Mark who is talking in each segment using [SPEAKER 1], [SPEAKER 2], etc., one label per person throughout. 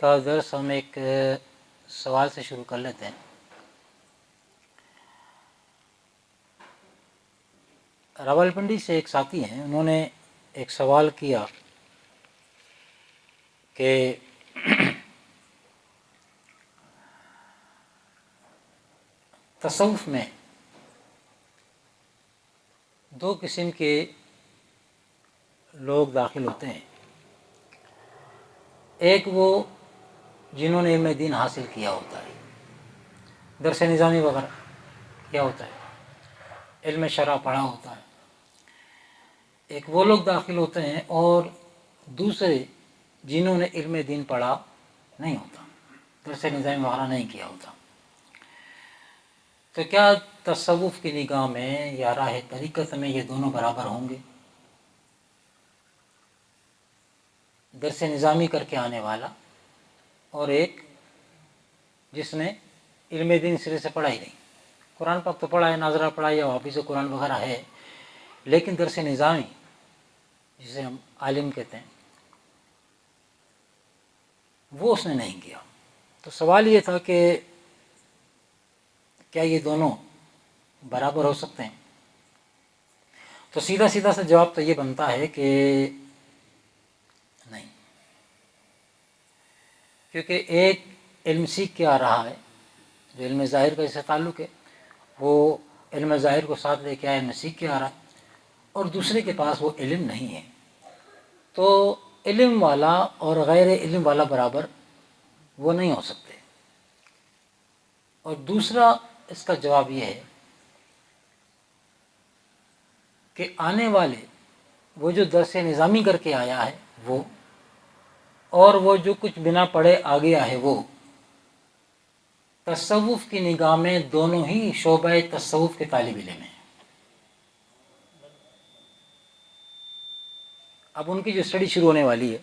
[SPEAKER 1] کا درس ہم ایک سوال سے شروع کر لیتے ہیں۔ راولپنڈی سے ایک ساتھی ہیں، انہوں نے ایک سوال کیا کہ تصوف میں دو قسم کے لوگ داخل ہوتے ہیں، ایک وہ جنہوں نے علم دین حاصل کیا ہوتا ہے، درس نظامی وغیرہ کیا ہوتا ہے، علم شرع پڑھا ہوتا ہے، ایک وہ لوگ داخل ہوتے ہیں، اور دوسرے جنہوں نے علم دین پڑھا نہیں ہوتا، درس نظامی وغیرہ نہیں کیا ہوتا۔ تو کیا تصوف کی نگاہ میں یا راہ طریقت میں یہ دونوں برابر ہوں گے؟ درس نظامی کر کے آنے والا اور ایک جس نے علم دین سرے سے پڑھا ہی نہیں، قرآن پاک تو پڑھا ہے، ناظرہ پڑھا ہے یا حافظ قرآن وغیرہ ہے، لیکن درس نظامی جسے ہم عالم کہتے ہیں وہ اس نے نہیں کیا۔ تو سوال یہ تھا کہ کیا یہ دونوں برابر ہو سکتے ہیں؟ تو سیدھا سا جواب تو یہ بنتا ہے کہ نہیں، کیونکہ ایک علم سیکھ کے آ رہا ہے جو علم ظاہر کا اس سے تعلق ہے، وہ علم ظاہر کو ساتھ لے کے آیا، علم سیکھ کے آ رہا ہے، اور دوسرے کے پاس وہ علم نہیں ہے۔ تو علم والا اور غیر علم والا برابر وہ نہیں ہو سکتے۔ اور دوسرا اس کا جواب یہ ہے کہ آنے والے وہ جو درس نظامی کر کے آیا ہے وہ، اور وہ جو کچھ بنا پڑھے آ گیا ہے وہ، تصوف کی نگاہ میں دونوں ہی شعبہ تصوف کے طالب علم ہیں۔ اب ان کی جو اسٹڈی شروع ہونے والی ہے،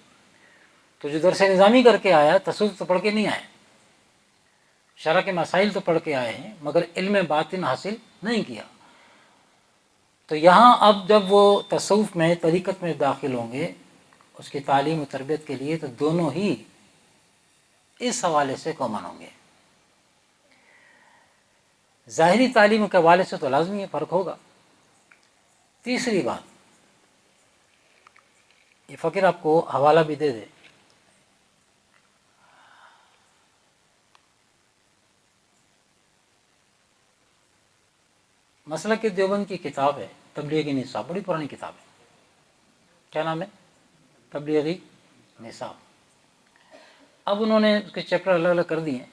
[SPEAKER 1] تو جو درس نظامی کر کے آیا تصوف تو پڑھ کے نہیں آئے، شرع کے مسائل تو پڑھ کے آئے ہیں مگر علم باطن حاصل نہیں کیا۔ تو یہاں اب جب وہ تصوف میں طریقت میں داخل ہوں گے اس کی تعلیم و تربیت کے لیے، تو دونوں ہی اس حوالے سے کامن ہوں گے۔ ظاہری تعلیم کے حوالے سے تو لازمی ہے فرق ہوگا۔ تیسری بات، یہ فقیر آپ کو حوالہ بھی دے دے، مسلک دیوبند کی کتاب ہے تبلیغی نصاب، بڑی پرانی کتاب ہے، کیا نام ہے؟ تبلیغی نصاب۔ اب انہوں نے اس کے چیپٹر الگ الگ کر دیے،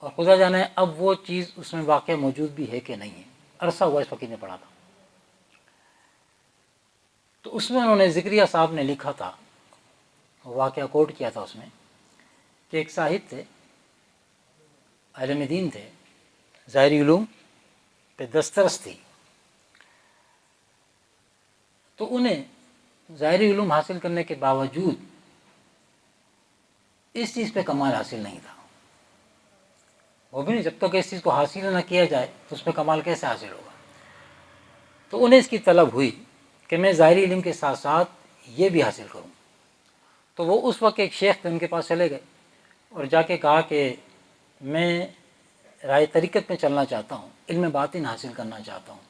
[SPEAKER 1] اور خدا جانے اب وہ چیز اس میں واقع موجود بھی ہے کہ نہیں ہے، عرصہ ہوا اس فقیر نے پڑھا تھا۔ تو اس میں انہوں نے ذکریہ صاحب نے لکھا تھا، واقعہ کوٹ کیا تھا اس میں، کہ ایک صاحب تھے، عالم دین تھے، ظاہری علوم پہ دسترس تھی، تو انہیں ظاہری علوم حاصل کرنے کے باوجود اس چیز پہ کمال حاصل نہیں تھا۔ وہ بھی نہیں، جب تک اس چیز کو حاصل نہ کیا جائے تو اس پہ کمال کیسے حاصل ہوگا؟ تو انہیں اس کی طلب ہوئی کہ میں ظاہری علم کے ساتھ ساتھ یہ بھی حاصل کروں۔ تو وہ اس وقت ایک شیخ تھے، ان کے پاس چلے گئے اور جا کے کہا کہ میں رائے طریقت میں چلنا چاہتا ہوں، علم باطن حاصل کرنا چاہتا ہوں،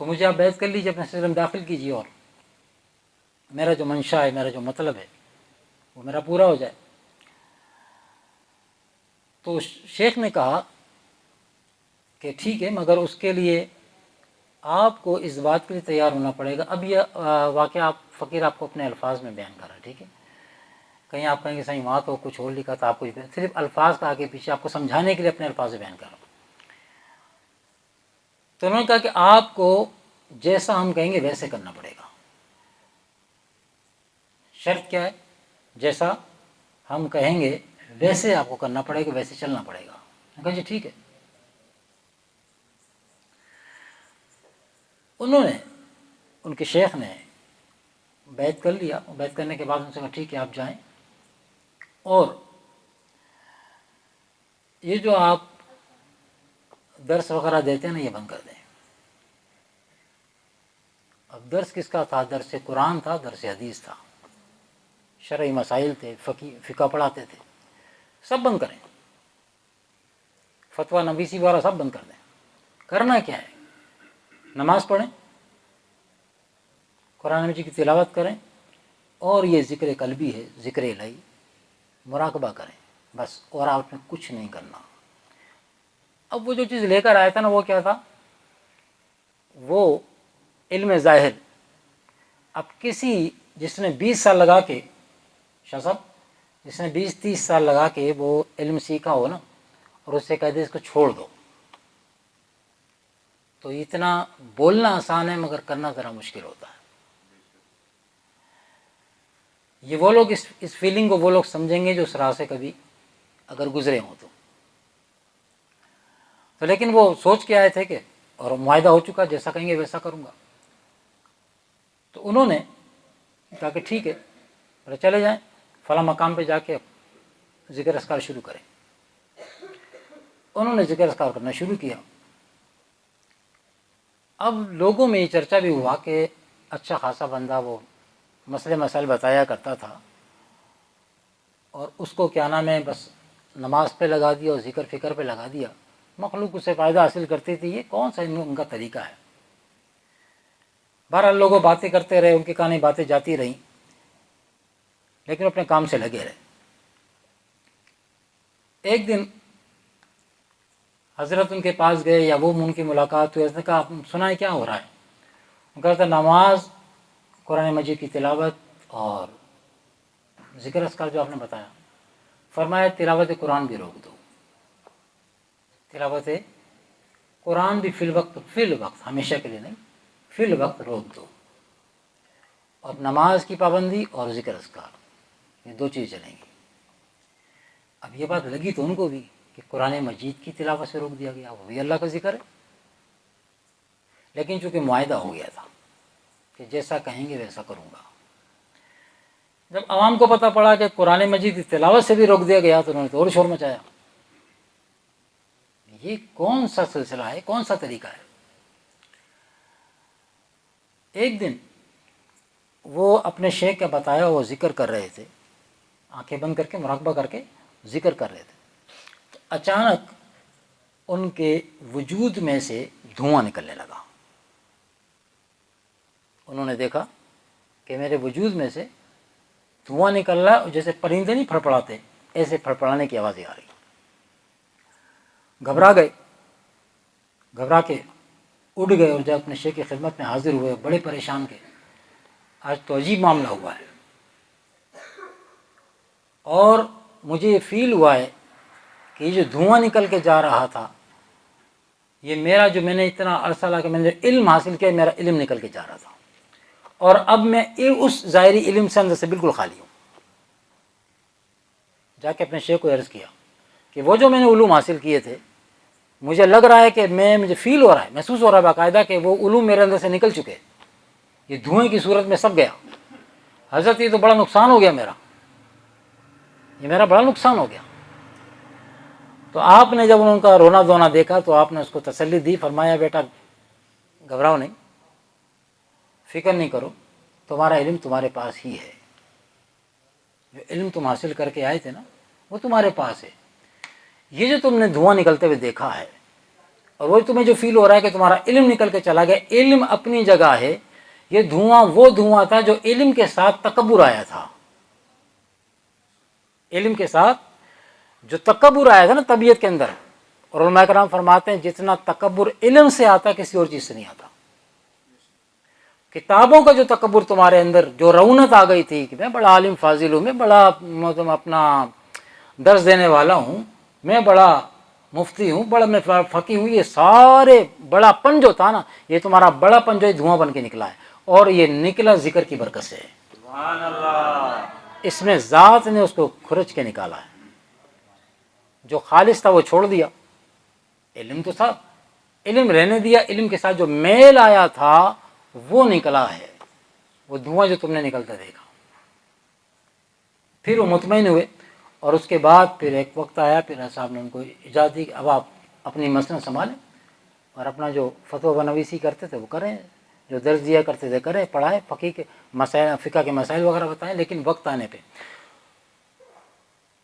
[SPEAKER 1] تو مجھے آپ بیعت کر لیجیے، اپنے سلسلے میں داخل کیجیے، اور میرا جو منشا ہے، میرا جو مطلب ہے وہ میرا پورا ہو جائے۔ تو شیخ نے کہا کہ ٹھیک ہے، مگر اس کے لیے آپ کو اس بات کے لیے تیار ہونا پڑے گا۔ اب یہ واقعہ آپ فقیر آپ کو اپنے الفاظ میں بیان کر رہا ہے، ٹھیک ہے؟ کہیں آپ کہیں گے صحیح وہاں تو کچھ اور لکھا تھا، آپ کچھ صرف الفاظ کا آگے پیچھے آپ کو سمجھانے کے لیے اپنے الفاظ میں بیان کر رہا ہوں۔ تو انہوں نے کہا کہ آپ کو جیسا ہم کہیں گے ویسے کرنا پڑے گا۔ شرط کیا ہے؟ جیسا ہم کہیں گے ویسے آپ کو کرنا پڑے گا، ویسے چلنا پڑے گا۔ میں کہا جی ٹھیک ہے۔ انہوں نے، ان کے شیخ نے بیعت کر لیا، بیعت کرنے کے بعد ان سے کہا ٹھیک ہے آپ جائیں، اور یہ جو آپ درس وغیرہ دیتے ہیں نا یہ بند کر دیں۔ اب درس کس کا تھا؟ درس قرآن تھا، درس حدیث تھا۔ شرعی مسائل تھے، فقہ پڑھاتے تھے، سب بند کریں، فتویٰ نویسی وغیرہ سب بند کر دیں۔ کرنا کیا ہے؟ نماز پڑھیں، قرآن مجید کی تلاوت کریں، اور یہ ذکر قلبی ہے، ذکر الہی، مراقبہ کریں بس، اور آپ نے کچھ نہیں کرنا۔ اب وہ جو چیز لے کر آیا تھا نا، وہ کیا تھا؟ وہ علم ظاہر۔ اب کسی جس نے 20 سال لگا کے، شاہ صاحب جس نے 20-30 سال لگا کے وہ علم سیکھا ہو نا، اور اس سے کہہ دے اس کو چھوڑ دو، تو اتنا بولنا آسان ہے مگر کرنا ذرا مشکل ہوتا ہے۔ یہ وہ لوگ اس فیلنگ کو وہ لوگ سمجھیں گے جو اس راہ سے کبھی اگر گزرے ہوں تو لیکن وہ سوچ کے آئے تھے کہ، اور معاہدہ ہو چکا، جیسا کہیں گے ویسا کروں گا۔ تو انہوں نے کہا کہ ٹھیک ہے، بولے چلے جائیں فلاں مقام پہ جا کے ذکر اذکار شروع کریں۔ انہوں نے ذکر اذکار کرنا شروع کیا۔ اب لوگوں میں یہ چرچا بھی ہوا کہ اچھا خاصا بندہ وہ مسئلے مسائل بتایا کرتا تھا، اور اس کو کیا نام ہے بس نماز پہ لگا دیا اور ذکر فکر پہ لگا دیا، مخلوق اس سے فائدہ حاصل کرتی تھی، یہ کون سا ان کا طریقہ ہے؟ بہرحال لوگوں باتیں کرتے رہے، ان کی کہانی باتیں جاتی رہیں، لیکن اپنے کام سے لگے رہے۔ ایک دن حضرت ان کے پاس گئے یا وہ ان کی ملاقات ہوئی، اس نے کہا سنائیں کیا ہو رہا ہے؟ وہ کہتا نماز، قرآن مجید کی تلاوت اور ذکر اذکار جو آپ نے بتایا۔ فرمایا تلاوت قرآن بھی روک دو، تلاوت قرآن بھی فی الوقت ہمیشہ کے لیے نہیں، فی الوقت روک دو، اور نماز کی پابندی اور ذکر اذکار، یہ دو چیز چلیں گی۔ اب یہ بات لگی تو ان کو بھی کہ قرآن مجید کی تلاوت سے روک دیا گیا، وہ بھی اللہ کا ذکر ہے، لیکن چونکہ معاہدہ ہو گیا تھا کہ جیسا کہیں گے ویسا کروں گا۔ جب عوام کو پتہ پڑا کہ قرآن مجید کی تلاوت سے بھی روک دیا گیا تو انہوں نے تو اور شور مچایا، یہ کون سا سلسلہ ہے، کون سا طریقہ ہے؟ ایک دن وہ اپنے شیخ کا بتایا وہ ذکر کر رہے تھے، آنکھیں بند کر کے مراقبہ کر کے ذکر کر رہے تھے، تو اچانک ان کے وجود میں سے دھواں نکلنے لگا۔ انہوں نے دیکھا کہ میرے وجود میں سے دھواں نکل رہا ہے، جیسے پرندے نہیں پھڑپڑاتے ایسے پھڑپڑانے کی آوازیں آ رہی۔ گھبرا گئے، گھبرا کے اٹھ گئے، اور جب اپنے شیخ کی خدمت میں حاضر ہوئے بڑے پریشان کے، آج تو عجیب معاملہ ہوا ہے، اور مجھے یہ فیل ہوا ہے کہ یہ جو دھواں نکل کے جا رہا تھا، یہ میرا جو میں نے اتنا عرصہ لگا کہ میں نے علم حاصل کیا، میرا علم نکل کے جا رہا تھا، اور اب میں اس ظاہری علم سے اندر سے بالکل خالی ہوں۔ جا کے اپنے شیخ کو عرض کیا کہ وہ جو میں نے علوم حاصل کیے تھے، مجھے لگ رہا ہے کہ مجھے فیل ہو رہا ہے، محسوس ہو رہا ہے باقاعدہ کہ وہ علوم میرے اندر سے نکل چکے، یہ دھوئیں کی صورت میں سب گیا۔ حضرت یہ تو بڑا نقصان ہو گیا میرا، یہ میرا بڑا نقصان ہو گیا۔ تو آپ نے جب ان کا رونا دھونا دیکھا تو آپ نے اس کو تسلی دی، فرمایا بیٹا گھبراؤ نہیں، فکر نہیں کرو، تمہارا علم تمہارے پاس ہی ہے، جو علم تم حاصل کر کے آئے تھے نا وہ تمہارے پاس ہے۔ یہ جو تم نے دھواں نکلتے ہوئے دیکھا ہے، اور وہ تمہیں جو فیل ہو رہا ہے کہ تمہارا علم نکل کے چلا گیا، علم اپنی جگہ ہے، یہ دھواں وہ دھواں تھا جو علم کے ساتھ تکبر آیا تھا، علم کے ساتھ جو تکبر آیا تھا نا طبیعت کے اندر، اور علماء کرام فرماتے ہیں جتنا تکبر علم سے آتا کسی اور چیز سے نہیں آتا۔ کتابوں کا جو تکبر تمہارے اندر جو رونت آ گئی تھی کہ میں بڑا عالم فاضل ہوں، میں بڑا اپنا درس دینے والا ہوں، میں بڑا مفتی ہوں، بڑا میں فقیہ ہوں، یہ سارے بڑا پن جو تھا نا، یہ تمہارا بڑا پن جو ہے دھواں بن کے نکلا ہے، اور یہ نکلا ذکر کی برکت سے۔ سبحان اللہ۔ اس میں ذات نے اس کو کھرچ کے نکالا ہے، جو خالص تھا وہ چھوڑ دیا، علم تو تھا، علم رہنے دیا، علم کے ساتھ جو میل آیا تھا وہ نکلا ہے، وہ دھواں جو تم نے نکلتا دیکھا۔ پھر وہ مطمئن ہوئے، اور اس کے بعد پھر ایک وقت آیا، پھر صاحب نے ان کو اجازت دی کہ اب آپ اپنی مسند سنبھالیں، اور اپنا جو فتویٰ و نویسی کرتے تھے وہ کریں، جو درس دیا کرتے تھے کریں، پڑھائیں، فقہ کے مسائل، فقہ کے مسائل وغیرہ بتائیں، لیکن وقت آنے پہ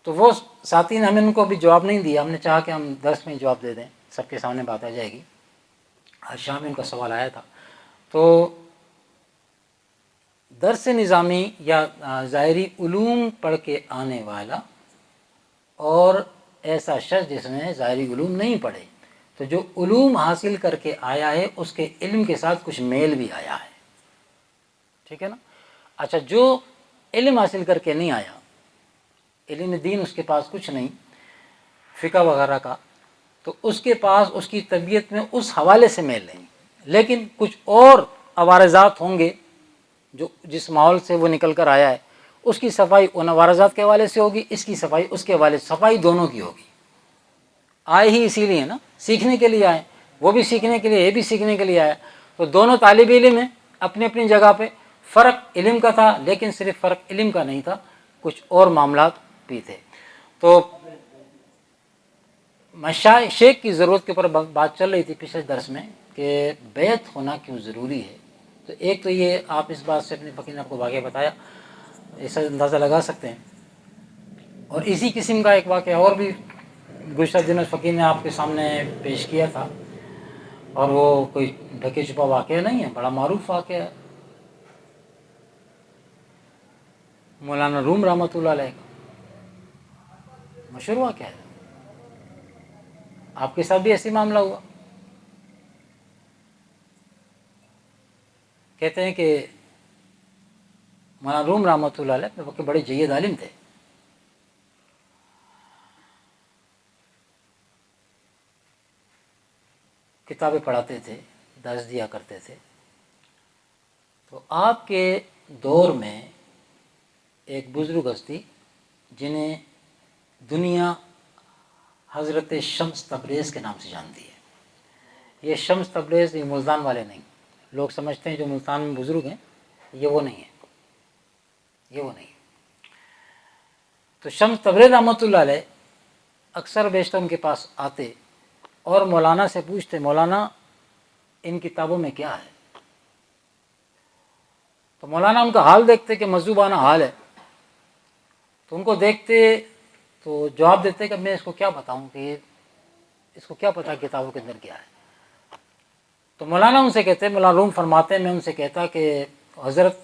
[SPEAKER 1] تو وہ ساتھی نے ہمیں ان کو ابھی جواب نہیں دیا، ہم نے چاہا کہ ہم درس میں جواب دے دیں، سب کے سامنے بات آ جائے گی۔ آج شام میں ان کا سوال آیا تھا، تو درس نظامی یا ظاہری علوم پڑھ کے آنے والا اور ایسا شخص جس نے ظاہری علوم نہیں پڑھے، تو جو علوم حاصل کر کے آیا ہے اس کے علم کے ساتھ کچھ میل بھی آیا ہے، ٹھیک ہے نا۔ اچھا، جو علم حاصل کر کے نہیں آیا، علم دین اس کے پاس کچھ نہیں فقہ وغیرہ کا، تو اس کے پاس اس کی طبیعت میں اس حوالے سے میل نہیں، لیکن کچھ اور عوارضات ہوں گے جو جس ماحول سے وہ نکل کر آیا ہے، اس کی صفائی ان عوارضات کے حوالے سے ہوگی، اس کی صفائی اس کے حوالے سے، صفائی دونوں کی ہوگی۔ آئے ہی اسی لیے نا، سیکھنے کے لیے آئے، وہ بھی سیکھنے کے لیے، یہ بھی سیکھنے کے لیے آیا، تو دونوں طالب علم ہیں اپنی اپنی جگہ پہ۔ فرق علم کا تھا، لیکن صرف فرق علم کا نہیں تھا، کچھ اور معاملات بھی تھے۔ تو شیخ کی ضرورت کے اوپر بات چل رہی تھی پچھلے درس میں کہ بیعت ہونا کیوں ضروری ہے۔ تو ایک تو یہ آپ اس بات سے اپنے فقیر نے آپ کو واقعہ بتایا، اس سے اندازہ لگا سکتے ہیں۔ اور اسی قسم کا ایک واقعہ اور بھی گزشتہ دنوں فقیر نے آپ کے سامنے پیش کیا تھا، اور وہ کوئی ڈھکے چھپا واقعہ نہیں ہے، بڑا معروف واقعہ ہے، مولانا روم رحمۃ اللہ علیہ کا مشہور واقعہ ہے۔ آپ کے ساتھ بھی ایسی معاملہ ہوا۔ کہتے ہیں کہ مولانا روم رحمۃ اللہ علیہ وقت بڑے جید عالم تھے، کتابیں پڑھاتے تھے، درس دیا کرتے تھے۔ تو آپ کے دور میں ایک بزرگ ہستی جنہیں دنیا حضرت شمس تبریز کے نام سے جانتی ہے۔ یہ شمس تبریز یہ ملتان والے نہیں، لوگ سمجھتے ہیں جو ملتان میں بزرگ ہیں یہ وہ نہیں ہے، یہ وہ نہیں۔ تو شمس تبریز رحمۃ اللہ علیہ اکثر بیشتر ان کے پاس آتے اور مولانا سے پوچھتے، مولانا ان کتابوں میں کیا ہے؟ تو مولانا ان کا حال دیکھتے کہ مذوبانہ حال ہے، تو ان کو دیکھتے تو جواب دیتے کہ میں اس کو کیا بتاؤں کہ اس کو کیا پتا کتابوں کے اندر کیا ہے۔ تو مولانا ان سے کہتے، مولانا روم فرماتے ہیں، میں ان سے کہتا کہ حضرت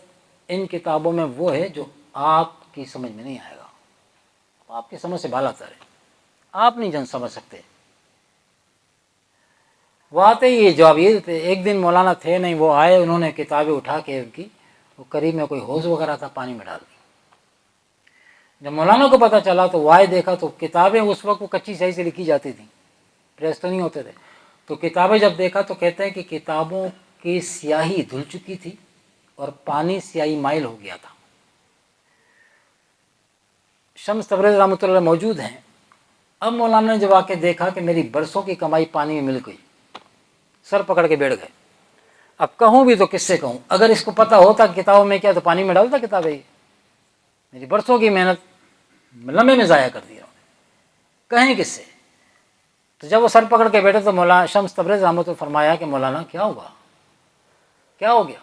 [SPEAKER 1] ان کتابوں میں وہ ہے جو آپ کی سمجھ میں نہیں آئے گا، آپ کی سمجھ سے بالا تر ہے، آپ نہیں جان سمجھ سکتے۔ وہ آتے ہی یہ جواب یہ دیتے۔ ایک دن مولانا تھے نہیں، وہ آئے، انہوں نے کتابیں اٹھا کے ان کی وہ قریب میں کوئی حوض وغیرہ تھا، پانی میں ڈال دی۔ جب مولانا کو پتہ چلا تو وہ آئے، دیکھا تو کتابیں اس وقت وہ کچی سیاہی سے لکھی جاتی تھیں، پریس تو نہیں ہوتے تھے، تو کتابیں جب دیکھا تو کہتے ہیں کہ کتابوں کی سیاہی دھل چکی تھی اور پانی سیاہی مائل ہو گیا تھا۔ شمس تبریز رحمۃ اللہ موجود ہیں۔ اب مولانا نے جب آ کے دیکھا کہ میری برسوں کی کمائی پانی میں مل گئی، سر پکڑ کے بیٹھ گئے۔ اب کہوں بھی تو کس سے کہوں؟ اگر اس کو پتہ ہوتا کتابوں میں کیا تو پانی میں ڈالتا کتابیں، میری برسوں کی محنت لمحے میں ضائع کر دیا، کہیں کس سے؟ تو جب وہ سر پکڑ کے بیٹھے تو مولانا شمس تبریز رحمۃ اللہ فرمایا کہ مولانا کیا ہوا، کیا ہو گیا؟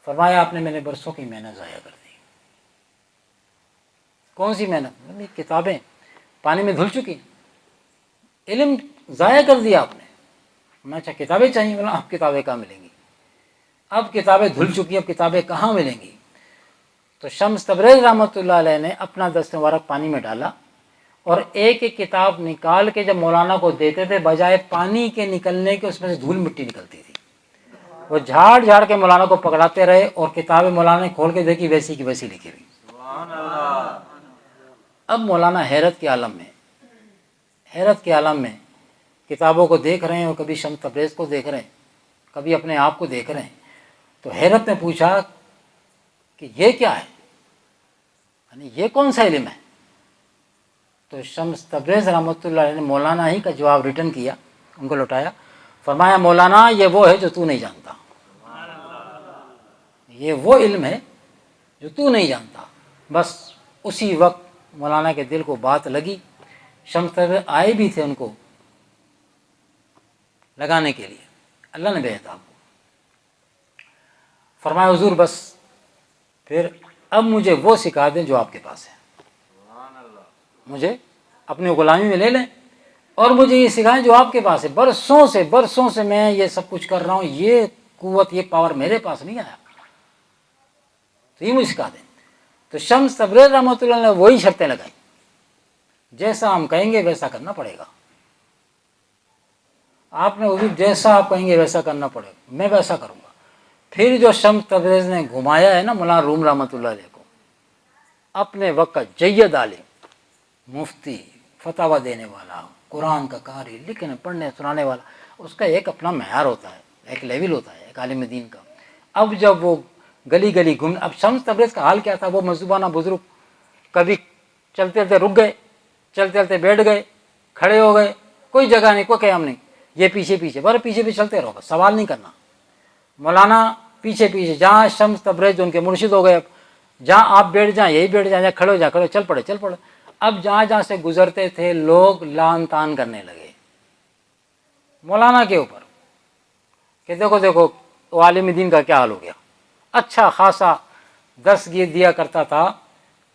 [SPEAKER 1] فرمایا آپ نے میرے برسوں کی محنت ضائع کر دی۔ کون سی محنت؟ میری کتابیں پانی میں دھل چکی، علم ضائع کر دیا آپ نے۔ میں اچھا کتابیں چاہیے، بولا اب کتابیں کہاں ملیں گی، اب کتابیں دھل چکی، اب کتابیں کہاں ملیں گی؟ تو شمس تبریز رحمۃ اللہ علیہ نے اپنا دست مبارک پانی میں ڈالا اور ایک ایک کتاب نکال کے جب مولانا کو دیتے تھے، بجائے پانی کے نکلنے کے اس میں سے دھول مٹی نکلتی تھی۔ وہ جھاڑ جھاڑ کے مولانا کو پکڑاتے رہے اور کتابیں مولانا نے کھول کے دیکھی، ویسی کی ویسی لکھی ہوئی۔ اب مولانا حیرت کے عالم میں، حیرت کے عالم میں کتابوں کو دیکھ رہے ہیں، اور کبھی شمس تبریز کو دیکھ رہے ہیں، کبھی اپنے آپ کو دیکھ رہے ہیں۔ تو حیرت میں پوچھا کہ یہ کیا ہے، یعنی یہ کون سا علم ہے؟ تو شمس تبریز رحمۃ اللہ علیہ نے مولانا ہی کا جواب ریٹرن کیا، ان کو لوٹایا، فرمایا مولانا یہ وہ ہے جو تو نہیں جانتا، یہ وہ علم ہے جو تو نہیں جانتا۔ بس اسی وقت مولانا کے دل کو بات لگی، شمس تبریز آئے بھی تھے ان کو لگانے کے لیے، اللہ نے بھیجا آپ کو۔ فرمایا حضور بس پھر اب مجھے وہ سکھا دیں جو آپ کے پاس ہے، مجھے اپنی غلامی میں لے لیں اور مجھے یہ سکھائیں جو آپ کے پاس ہے۔ برسوں سے میں یہ سب کچھ کر رہا ہوں، یہ قوت یہ پاور میرے پاس نہیں آیا، تو یہ مجھے سکھا دیں۔ تو شمس تبریز رحمۃ اللہ نے وہی شرطیں لگائیں، جیسا ہم کہیں گے ویسا کرنا پڑے گا، آپ نے حضور جیسا آپ کہیں گے ویسا کرنا پڑے گا، میں ویسا کروں گا۔ پھر جو شمس تبریز نے گھمایا ہے نا مولانا روم رحمۃ اللہ علیہ کو، اپنے وقت کا جید عالم، مفتی، فتاوی دینے والا، قرآن کا قاری، لکھنے پڑھنے سنانے والا، اس کا ایک اپنا معیار ہوتا ہے، ایک لیول ہوتا ہے ایک عالم دین کا۔ اب جب وہ گلی گلی گھوم، اب شمس تبریز کا حال کیا تھا، وہ مذہبانہ بزرگ کبھی چلتے چلتے رک گئے، چلتے چلتے بیٹھ گئے، کھڑے ہو گئے، کوئی جگہ نہیں، کوئی قیام نہیں، یہ پیچھے پیچھے بس پیچھے پیچھے چلتے رہو، بس سوال نہیں کرنا۔ مولانا پیچھے پیچھے، جہاں شمس تبریز جو ان کے مرشد ہو گئے، اب جہاں آپ بیٹھ جائیں یہی بیٹھ جائیں، جہاں کھڑے ہو جائیں کھڑے، چل پڑے۔ اب جہاں سے گزرتے تھے لوگ لان تان کرنے لگے مولانا کے اوپر کہ دیکھو وہ عالم دین کا کیا حال ہو گیا، اچھا خاصا 10 گیر دیا کرتا تھا،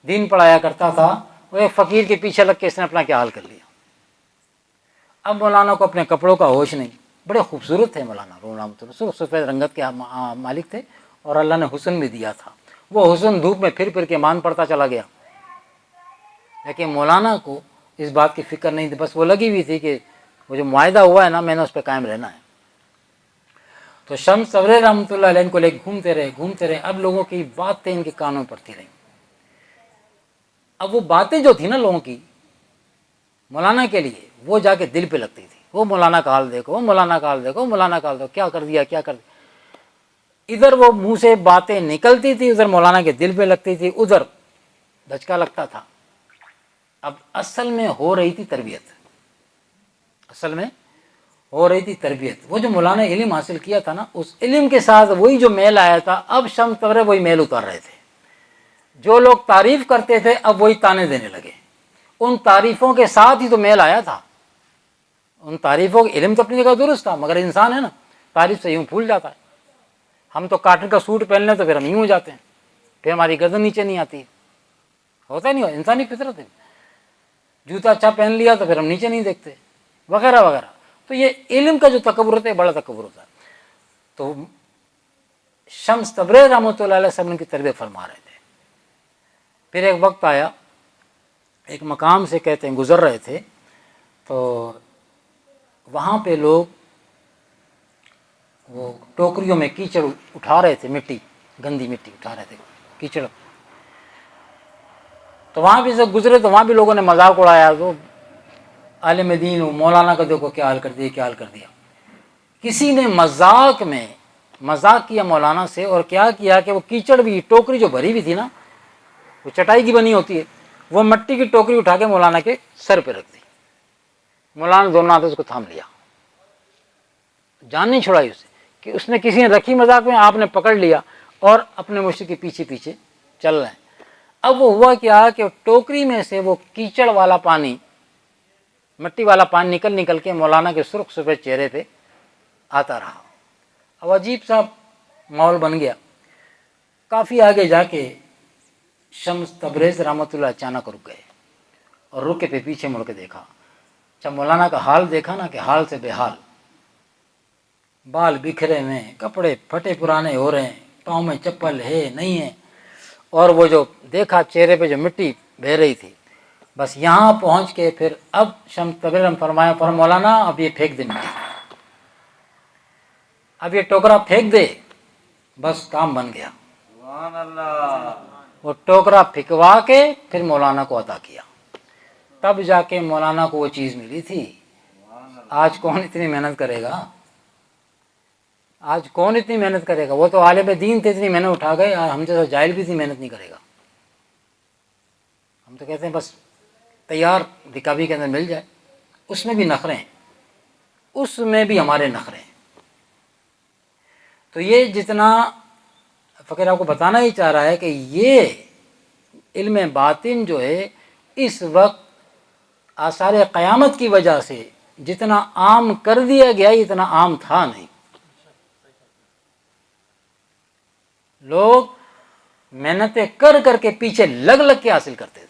[SPEAKER 1] دین پڑھایا کرتا تھا، وہ ایک فقیر کے پیچھے لگ کے اس نے اپنا کیا حال کر لیا۔ اب مولانا کو اپنے کپڑوں کا ہوش نہیں، بڑے خوبصورت تھے مولانا روم رحمۃ اللہ، سفید رنگت کے مالک تھے اور اللہ نے حسن بھی دیا تھا، وہ حسن دھوپ میں پھر کے مان پڑتا چلا گیا، لیکن مولانا کو اس بات کی فکر نہیں تھی، بس وہ لگی ہوئی تھی کہ وہ جو معاہدہ ہوا ہے نا میں نے اس پہ قائم رہنا ہے۔ تو شمس تبریز رحمۃ اللہ علیہ کو لے گھومتے رہے، اب لوگوں کی باتیں ان کے کانوں میں پڑتی رہیں۔ اب وہ باتیں جو تھی نا لوگوں کی مولانا کے لیے، وہ جا کے دل پہ لگتی تھی، وہ مولانا کا حال دیکھو، مولانا کا حال دیکھو، مولانا کا حال دیکھو، کیا کر دیا۔ ادھر وہ منہ سے باتیں نکلتی تھی، ادھر مولانا کے دل پہ لگتی تھی، ادھر دھچکا لگتا تھا۔ اب اصل میں ہو رہی تھی تربیت، وہ جو مولانا علم حاصل کیا تھا نا، اس علم کے ساتھ وہی جو میل آیا تھا، اب شمس تبریز وہی میل اتار رہے تھے۔ جو لوگ تعریف کرتے تھے اب وہی تانے دینے لگے، ان تعریفوں کے ساتھ ہی تو میل آیا تھا، ان تعریفوں کے علم تو اپنی جگہ درست تھا، مگر انسان ہے نا تعریف سے یوں پھول جاتا ہے۔ ہم تو کاٹن کا سوٹ پہن لیں تو پھر ہم یوں ہو جاتے ہیں، پھر ہماری گردن نیچے نہیں آتی، ہوتا نہیں، انسانی فطرت ہے۔ جوتا اچھا پہن لیا تو پھر ہم نیچے نہیں دیکھتے، وغیرہ وغیرہ۔ تو یہ علم کا جو تکبر ہوتا ہے بڑا تکبر ہوتا ہے۔ تو شمس تبریز رحمۃ اللہ علیہ وسلم کی تربیت فرما رہے تھے۔ پھر ایک وقت آیا، ایک مقام سے کہتے ہیں گزر رہے تھے، تو وہاں پہ لوگ وہ ٹوکریوں میں کیچڑ اٹھا رہے تھے، مٹی، گندی مٹی اٹھا رہے تھے، کیچڑ۔ تو وہاں بھی سے گزرے تو وہاں بھی لوگوں نے مذاق اڑایا، تو عالم دین مولانا کا دیکھو کیا حال کر دیا۔ کسی نے مذاق کیا مولانا سے، اور کیا کیا کہ وہ کیچڑ بھی، ٹوکری جو بھری ہوئی تھی نا، وہ چٹائی کی بنی ہوتی ہے، وہ مٹی کی ٹوکری اٹھا کے مولانا کے سر پہ رکھ دی۔ مولانا نے دونوں ہاتھوں سے اس کو تھام لیا، جان نہیں چھڑائی اسے، کہ اس نے کسی نے رکھی مذاق میں، آپ نے پکڑ لیا اور اپنے مرشد کے پیچھے پیچھے چل رہے ہیں۔ اب وہ ہوا کیا کہ ٹوکری میں سے وہ کیچڑ والا پانی، مٹی والا پانی نکل کے مولانا کے سرخ سفید چہرے پہ آتا رہا۔ اب عجیب سا ماحول بن گیا۔ کافی آگے جا کے شمس تبریز رحمۃ اللہ اچانک رک گئے، اور رک کے پہ پیچھے مڑ کے دیکھا، جب مولانا کا حال دیکھا نا کہ حال سے بے حال، بال بکھرے ہوئے ہیں، کپڑے پھٹے پرانے ہو رہے ہیں، پاؤں میں چپل ہے نہیں ہے، اور وہ جو دیکھا چہرے پہ جو مٹی بہہ رہی تھی، بس یہاں پہنچ کے پھر اب شمس تبریز نے فرمایا مولانا اب یہ پھینک دے مٹی، اب یہ ٹوکرا پھینک دے، بس کام بن گیا۔ سبحان اللہ۔ وہ ٹوکرا پھینکوا کے پھر مولانا کو عطا کیا، تب جا کے مولانا کو وہ چیز ملی تھی۔ آج کون اتنی محنت کرے گا؟ وہ تو عالم دین تھے، اتنی محنت اٹھا گئے، ہم جیسا جاہل بھی اتنی محنت نہیں کرے گا۔ ہم تو کہتے ہیں بس تیار رکابی کے اندر مل جائے، اس میں بھی نخرے ہیں، اس میں بھی ہمارے نخرے ہیں۔ تو یہ جتنا فقیر آپ کو بتانا ہی چاہ رہا ہے کہ یہ علم باطن جو ہے اس وقت آثار قیامت کی وجہ سے جتنا عام کر دیا گیا اتنا عام تھا نہیں۔ لوگ محنتیں کر کر کے پیچھے لگ لگ کے حاصل کرتے تھے،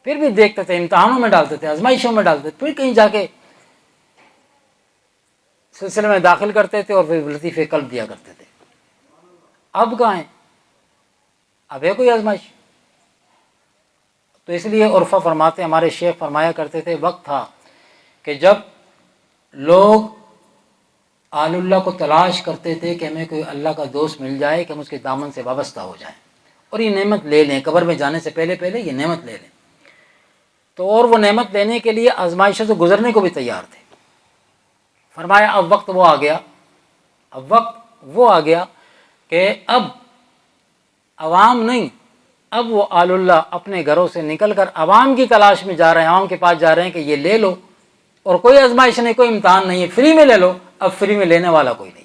[SPEAKER 1] پھر بھی دیکھتے تھے، امتحانوں میں ڈالتے تھے، آزمائشوں میں ڈالتے تھے، پھر کہیں جا کے سلسلے میں داخل کرتے تھے اور پھر لطیفے قلب دیا کرتے تھے۔ اب کہاں ہیں؟ اب ہے کوئی آزمائش؟ تو اس لیے عرفہ فرماتے، ہمارے شیخ فرمایا کرتے تھے، وقت تھا کہ جب لوگ آل اللہ کو تلاش کرتے تھے کہ ہمیں کوئی اللہ کا دوست مل جائے کہ ہم اس کے دامن سے وابستہ ہو جائیں اور یہ نعمت لے لیں، قبر میں جانے سے پہلے پہلے یہ نعمت لے لیں، تو اور وہ نعمت لینے کے لیے آزمائشوں سے گزرنے کو بھی تیار تھے۔ فرمایا اب وقت وہ آ گیا، اب وقت وہ آ گیا کہ اب عوام نہیں، اب وہ آل اللہ اپنے گھروں سے نکل کر عوام کی تلاش میں جا رہے ہیں، عوام کے پاس جا رہے ہیں کہ یہ لے لو، اور کوئی آزمائش نہیں، کوئی امتحان نہیں ہے، فری میں لے لو۔ اب فری میں لینے والا کوئی نہیں،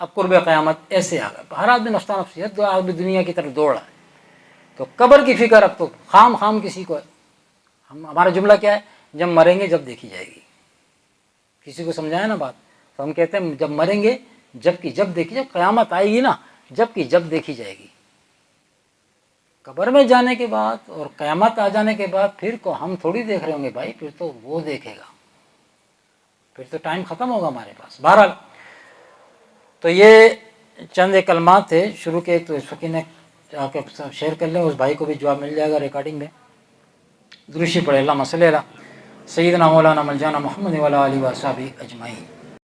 [SPEAKER 1] اب قرب قیامت ایسے آ گیا، ہر آدمی نفسہ نفسیت، جو آدمی دنیا کی طرف دوڑ رہا ہے، تو قبر کی فکر اب تو خام کسی کو ہے۔ ہمارا جملہ کیا ہے؟ جب مریں گے جب دیکھی جائے گی۔ کسی کو سمجھایا نا بات، تو ہم کہتے ہیں جب مریں گے جب دیکھی، جب قیامت آئے گی نا، جب دیکھی جائے گی۔ قبر میں جانے کے بعد اور قیامت آ جانے کے بعد پھر کو ہم تھوڑی دیکھ رہے ہوں گے بھائی، پھر تو وہ دیکھے گا، پھر تو ٹائم ختم ہوگا ہمارے پاس۔ بہرحال تو یہ چند ایک کلمات تھے شروع کے، تو اس فقیر نے آ کے شیئر کر لیں، اس بھائی کو بھی جواب مل جائے گا ریکارڈنگ میں۔ درود پڑھے، اللہم صلی علی سیدنا مولانا مولانا محمد وعلی آلہ وصحبہ اجمعین۔